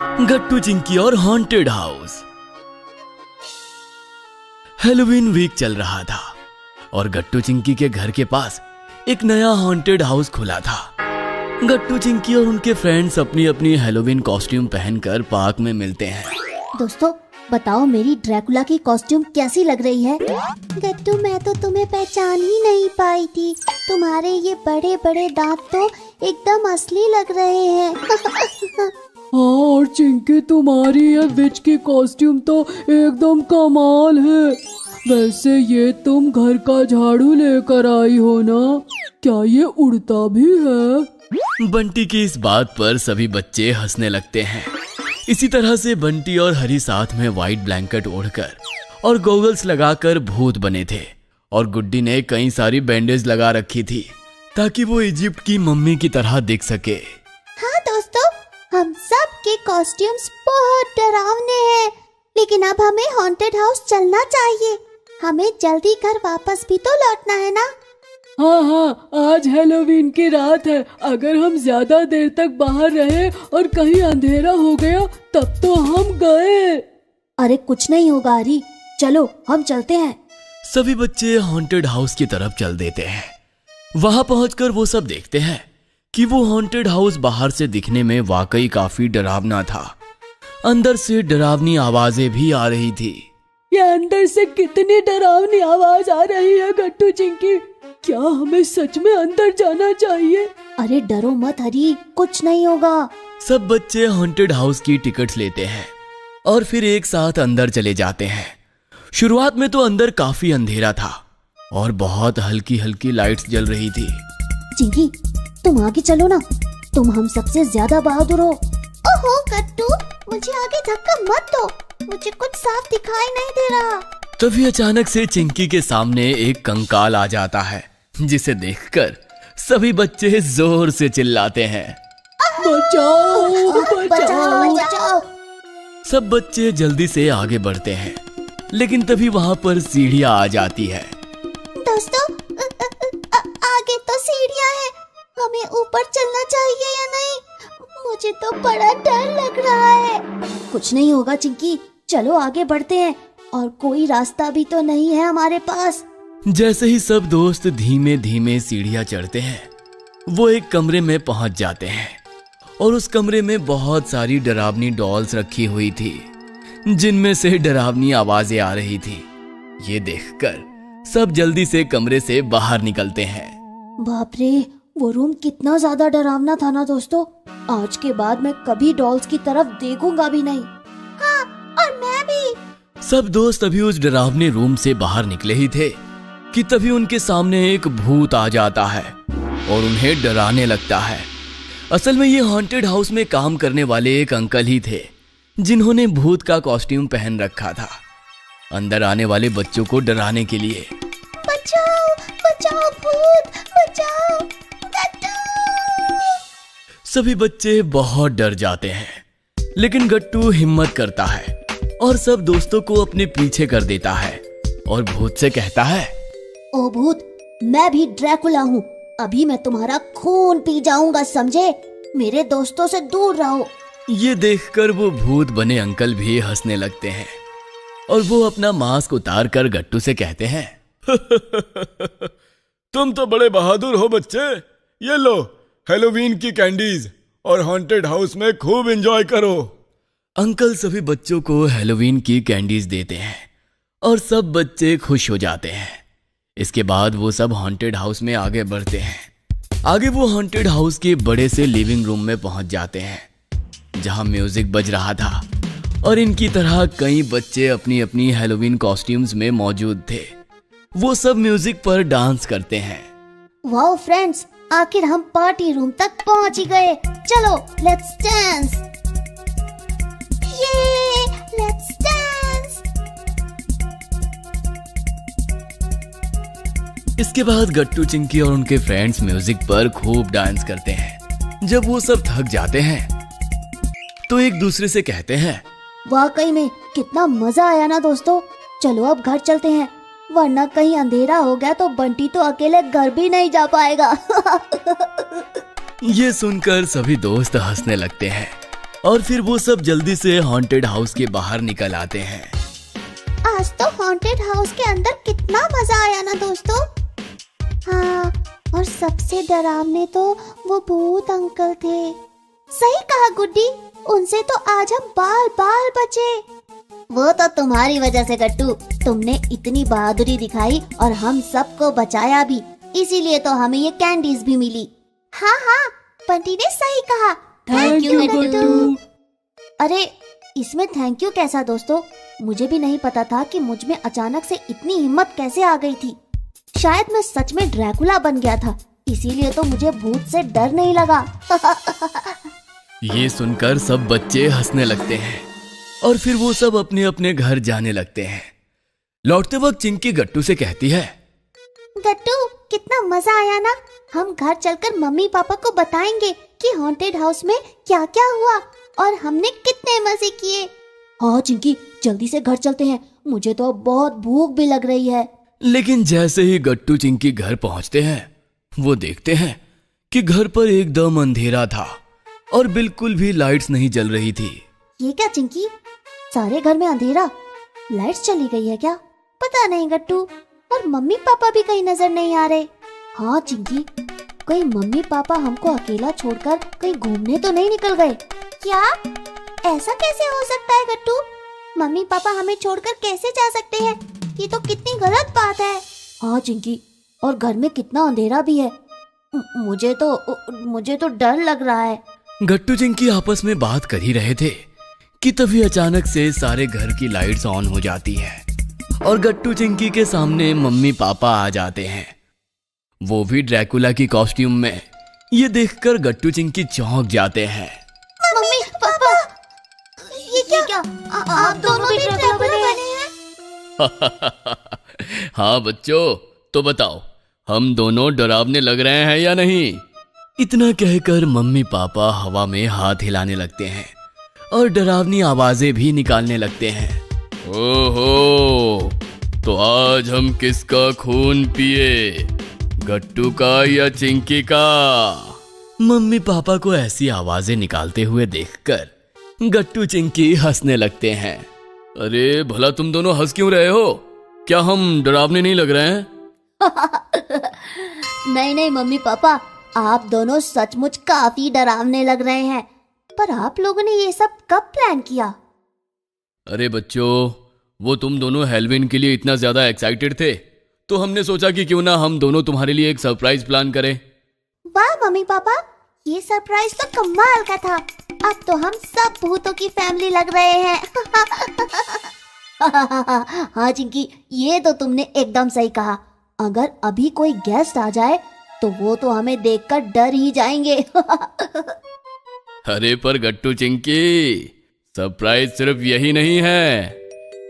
गट्टू चिंकी और haunted house. Halloween week चल रहा था और गट्टू चिंकी के घर के पास एक नया हॉन्टेड हाउस खुला था। गट्टू चिंकी और उनके फ्रेंड्स अपनी अपनी हैलोवीन कॉस्ट्यूम पहनकर पार्क में मिलते हैं। दोस्तों बताओ मेरी ड्रैकुला की कॉस्ट्यूम कैसी लग रही है? गट्टू मैं तो तुम्हें पहचान ही नहीं पाई थी। तुम्हारे ये बड़े बड़े दांत तो एकदम असली लग रहे हैं। हाँ, और चिंकी तुम्हारी ये विच की कॉस्ट्यूम तो एकदम कमाल है। वैसे ये तुम घर का झाड़ू लेकर आई हो ना? क्या ये उड़ता भी है? बंटी की इस बात पर सभी बच्चे हंसने लगते हैं। इसी तरह से बंटी और हरी साथ में व्हाइट ब्लैंकेट ओढ़कर और गॉगल्स लगाकर भूत बने थे और गुड्डी ने कई सारी बैंडेज लगा रखी थी ताकि वो इजिप्ट की मम्मी की तरह दिख सके। हाँ दोस्तों, हम सब के कॉस्ट्यूम्स बहुत डरावने हैं, लेकिन अब हमें हॉन्टेड हाउस चलना चाहिए। हमें जल्दी घर वापस भी तो लौटना है ना? हाँ हाँ, आज हैलोवीन की रात है। अगर हम ज्यादा देर तक बाहर रहे और कहीं अंधेरा हो गया तब तो हम गए। अरे कुछ नहीं होगा हरी, चलो हम चलते हैं। सभी बच्चे हॉन्टेड हाउस की तरफ चल देते हैं। वहां पहुंचकर वो सब देखते हैं कि वो हॉन्टेड हाउस बाहर से दिखने में वाकई काफी डरावना था। अंदर से डरावनी आवाजें भी आ रही थी। ये अंदर से कितनी डरावनी आवाज आ रही है गट्टू चिंकी। क्या हमें सच में अंदर जाना चाहिए? अरे डरो मत हरी, कुछ नहीं होगा। सब बच्चे हॉन्टेड हाउस की टिकट्स लेते हैं और फिर एक साथ अंदर चले जाते हैं। शुरुआत में तो अंदर काफी अंधेरा था और बहुत हल्की हल्की लाइट्स जल रही थी। चिंकी तुम आगे चलो ना, तुम हम सबसे ज्यादा बहादुर हो। ओहो गट्टू, मुझे आगे धक्का मत दो, मुझे कुछ साफ दिखाई नहीं दे रहा। तभी अचानक से चिंकी के सामने एक कंकाल आ जाता है, जिसे देखकर सभी बच्चे जोर से चिल्लाते हैं, बचाओ बचाओ। बचाओ। सब बच्चे जल्दी से आगे बढ़ते हैं, लेकिन तभी वहां पर सीढ़ियां आ जाती है। दोस्तों आगे तो सीढ़ियां हैं, हमें ऊपर चलना चाहिए या नहीं? मुझे तो बड़ा डर लग रहा है। कुछ नहीं होगा चिंकी, चलो आगे बढ़ते हैं, और कोई रास्ता भी तो नहीं है हमारे पास। जैसे ही सब दोस्त धीमे धीमे सीढ़ियां चढ़ते हैं, वो एक कमरे में पहुंच जाते हैं और उस कमरे में बहुत सारी डरावनी डॉल्स रखी हुई थी, जिनमें से डरावनी आवाजें आ रही थी। ये देखकर सब जल्दी से कमरे से बाहर निकलते हैं। बाप रे, वो रूम कितना ज्यादा डरावना था ना दोस्तों। आज के बाद मैं कभी डॉल्स की तरफ देखूंगा भी नहीं। हाँ, और मैं भी। सब दोस्त अभी उस डरावने रूम से बाहर निकले ही थे कि तभी उनके सामने एक भूत आ जाता है और उन्हें डराने लगता है। असल में ये हॉन्टेड हाउस में काम करने वाले एक अंकल ही थे, जिन्होंने भूत का कॉस्ट्यूम पहन रखा था, अंदर आने वाले बच्चों को डराने के लिए। बचाओ बचाओ भूत, बचाओ गट्टू। सभी बच्चे बहुत डर जाते हैं, लेकिन गट्टू हिम्मत करता है और सब दोस्तों को अपने पीछे कर देता है और भूत से कहता है, ओ भूत, मैं भी ड्रैकुला हूँ, अभी मैं तुम्हारा खून पी जाऊंगा, समझे? मेरे दोस्तों से दूर रहो। ये देखकर वो भूत बने अंकल भी हंसने लगते हैं और वो अपना मास्क उतार कर गट्टू से कहते हैं, तुम तो बड़े बहादुर हो बच्चे। ये लो हैलोवीन की कैंडीज और हॉन्टेड हाउस में खूब एंजॉय करो। अंकल सभी बच्चों को हैलोवीन की कैंडीज देते हैं और सब बच्चे खुश हो जाते हैं। इसके बाद वो सब हॉन्टेड हाउस में आगे बढ़ते हैं। आगे वो हॉन्टेड हाउस के बड़े से लिविंग रूम में पहुंच जाते हैं, जहां म्यूजिक बज रहा था और इनकी तरह कई बच्चे अपनी अपनी हैलोवीन कॉस्ट्यूम्स में मौजूद थे। वो सब म्यूजिक पर डांस करते हैं। वाओ फ्रेंड्स, आखिर हम पार्टी रूम तक पहुंच ही गए। चलो लेट्स डांस। ये लेट्स डांस। इसके बाद गट्टू चिंकी और उनके फ्रेंड्स म्यूजिक पर खूब डांस करते हैं। जब वो सब थक जाते हैं तो एक दूसरे से कहते हैं, वाकई में कितना मजा आया ना दोस्तों। चलो अब घर चलते हैं, वरना कहीं अंधेरा हो गया तो बंटी तो अकेले घर भी नहीं जा पाएगा। ये सुनकर सभी दोस्त हंसने लगते हैं और फिर वो सब जल्दी से हॉन्टेड हाउस के बाहर निकल आते हैं। आज तो हॉन्टेड हाउस के अंदर कितना मजा आया ना दोस्तों। हाँ, और सबसे डरावने तो वो भूत अंकल थे। सही कहा गुड्डी, उनसे तो आज हम बाल बाल बचे। वो तो तुम्हारी वजह से गट्टू, तुमने इतनी बहादुरी दिखाई और हम सबको बचाया भी, इसीलिए तो हमें ये कैंडीज भी मिली। हाँ हाँ, बंटी ने सही कहा। थैंक यू गट्टू। अरे इसमें थैंक यू कैसा दोस्तों, मुझे भी नहीं पता था कि मुझ में अचानक से इतनी हिम्मत कैसे आ गई थी। शायद मैं सच में ड्रैकुला बन गया था, इसीलिए तो मुझे भूत से डर नहीं लगा। ये सुनकर सब बच्चे हंसने लगते हैं और फिर वो सब अपने अपने घर जाने लगते हैं। लौटते वक्त चिंकी गट्टू से कहती है, गट्टू कितना मजा आया ना। हम घर चलकर मम्मी पापा को बताएंगे कि हॉन्टेड हाउस में क्या क्या हुआ और हमने कितने मजे किए। हाँ चिंकी, जल्दी से घर चलते हैं, मुझे तो अब बहुत भूख भी लग रही है। लेकिन जैसे ही गट्टू चिंकी घर पहुंचते हैं वो देखते हैं कि घर पर एकदम अंधेरा था और बिल्कुल भी लाइट्स नहीं जल रही थी। ये क्या चिंकी, सारे घर में अंधेरा, लाइट्स चली गई है क्या? पता नहीं गट्टू, और मम्मी पापा भी कहीं नजर नहीं आ रहे। हाँ चिंकी, कहीं मम्मी पापा हमको अकेला छोड़कर कहीं घूमने तो नहीं निकल गए क्या? ऐसा कैसे हो सकता है गट्टू? मम्मी पापा हमें छोड़कर कैसे जा सकते हैं? ये तो कितनी गलत बात है। हाँ चिंकी, और घर में कितना अंधेरा भी है। मुझे तो डर लग रहा है। गट्टू चिंकी आपस में बात कर ही रहे थे कि तभी अचानक से सारे घर की लाइट्स ऑन हो जाती है और गट्टू चिंकी के सामने मम्मी पापा आ जाते हैं, वो भी ड्रैकुला की कॉस्ट्यूम में। ये देखकर गट्टू चिंकी चौंक जाते हैं। मम्मी पापा, ये क्या? आप दोनों भी ड्रैकुला बने हैं? हाँ बच्चों, तो बताओ हम दोनों डरावने लग रहे हैं या नहीं? इतना कहकर मम्मी पापा हवा में हाथ हिलाने लगते हैं और डरावनी आवाजें भी निकालने लगते हैं। ओहो, तो आज हम किसका खून पिए, गट्टू का या चिंकी का? मम्मी पापा को ऐसी आवाजें निकालते हुए देखकर गट्टू चिंकी हंसने लगते हैं। अरे भला तुम दोनों हंस क्यों रहे हो? क्या हम डरावने नहीं लग रहे हैं? नहीं मम्मी पापा, आप दोनों सचमुच काफी डरावने लग रहे हैं। पर आप लोगों ने ये सब कब प्लान किया? अरे बच्चों, वो तुम दोनों हैलोवीन के लिए इतना ज्यादा एक्साइटेड थे तो हमने सोचा कि क्यों ना हम दोनों तुम्हारे लिए एक सरप्राइज प्लान करें। वाह मम्मी पापा, ये सरप्राइज तो कमाल का था। अब तो हम सब भूतों की फैमिली लग रहे हैं। हाँ चिंकी, ये तो तुमने एकदम सही कहा। अगर अभी कोई गेस्ट आ जाए तो वो तो हमें देखकर डर ही जाएंगे। अरे पर गट्टू चिंकी, सरप्राइज सिर्फ यही नहीं है,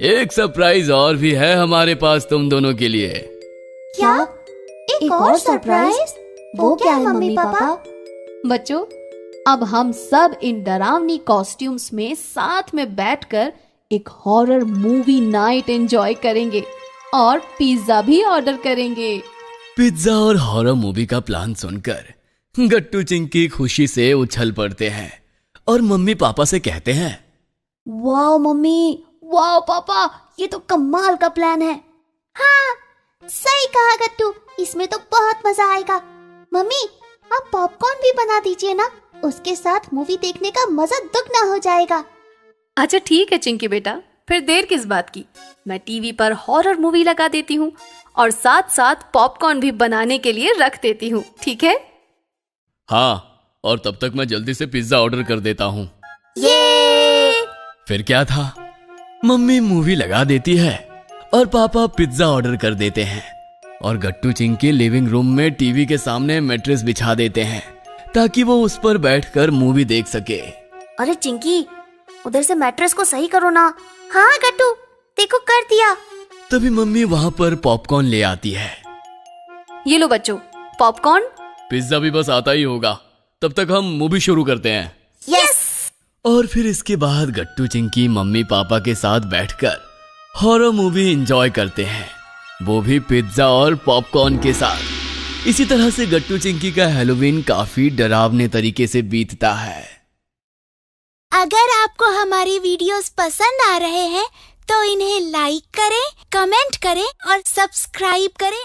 एक सरप्राइज और भी है हमारे पास तुम दोनों के लिए। क्या? एक और सरप्राइज? वो क्या है मम्मी पापा? बच्चों, अब हम सब इन डरावनी कॉस्ट्यूम्स में साथ में बैठकर एक हॉरर मूवी नाइट एंजॉय करेंगे और पिज्जा भी ऑर्डर करेंगे। पिज्जा और हॉरर मूवी का प्लान सुनकर गट्टू चिंकी खुशी से उछल पड़ते हैं और मम्मी पापा से कहते हैं, वाह मम्मी, वाह पापा, ये तो कमाल का प्लान है। हाँ सही कहा गट्टू, इसमें तो बहुत मजा आएगा। मम्मी, आप पॉपकॉर्न भी बना दीजिए ना, उसके साथ मूवी देखने का मजा दुगना हो जाएगा। अच्छा ठीक है चिंकी बेटा, फिर देर किस बात की, मैं टीवी पर हॉरर मूवी लगा देती हूँ और साथ साथ पॉपकॉर्न भी बनाने के लिए रख देती हूँ, ठीक है? हाँ, और तब तक मैं जल्दी से पिज्जा ऑर्डर कर देता हूँ। ये फिर क्या था, मम्मी मूवी लगा देती है और पापा पिज्जा ऑर्डर कर देते हैं और गट्टू चिंकी लिविंग रूम में टीवी के सामने मैट्रेस बिछा देते हैं ताकि वो उस पर बैठकर मूवी देख सके। अरे चिंकी, उधर से मैट्रेस को सही करो ना। हाँ गट्टू, देखो कर दिया। तभी मम्मी वहाँ पर पॉपकॉर्न ले आती है। ये लो बच्चों पॉपकॉर्न। पिज्जा भी बस आता ही होगा, तब तक हम मूवी शुरू करते हैं। यस। और फिर इसके बाद गट्टू चिंकी मम्मी पापा के साथ बैठकर हॉरर मूवी एंजॉय करते हैं, वो भी पिज्जा और पॉपकॉर्न के साथ। इसी तरह से गट्टू चिंकी का हैलोवीन काफी डरावने तरीके से बीतता है। अगर आपको हमारी वीडियोस पसंद आ रहे हैं तो इन्हें लाइक करें, कमेंट करें और सब्सक्राइब करें